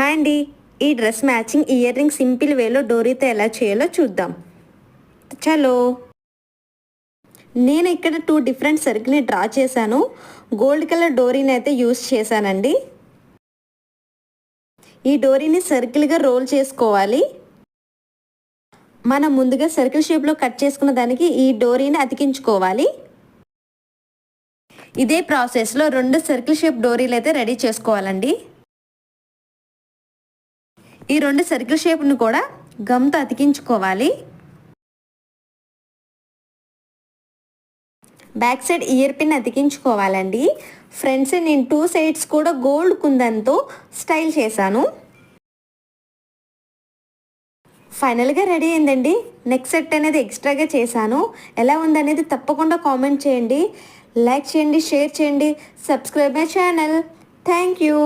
Hi అండి, ఈ dress matching ear ring simple వేలో డోరీతో ఎలా చేయాలో చూద్దాం. చలో, నేను ఇక్కడ 2 డిఫరెంట్ సర్కిల్ని డ్రా చేశాను. గోల్డ్ కలర్ డోరీని అయితే యూస్ చేశానండి. ఈ డోరీని సర్కిల్గా రోల్ చేసుకోవాలి. మనం ముందుగా సర్కిల్ షేప్లో కట్ చేసుకున్న దానికి ఈ డోరీని అతికించుకోవాలి. ఇదే ప్రాసెస్లో 2 సర్కిల్ షేప్ డోరీలు అయితే రెడీ చేసుకోవాలండి. ఈ 2 సర్కిల్ షేప్ను కూడా గమ్తో అతికించుకోవాలి. బ్యాక్ సైడ్ ఇయర్ పిన్ అతికించుకోవాలండి. ఫ్రంట్ సైడ్ నేను 2 సైడ్స్ కూడా గోల్డ్ కుందన్తో స్టైల్ చేశాను. ఫైనల్గా రెడీ అయిందండి. నెక్ సెట్ అనేది ఎక్స్ట్రాగా చేశాను. ఎలా ఉందనేది తప్పకుండా కామెంట్ చేయండి, లైక్ చేయండి, షేర్ చేయండి, subscribe my channel. Thank you.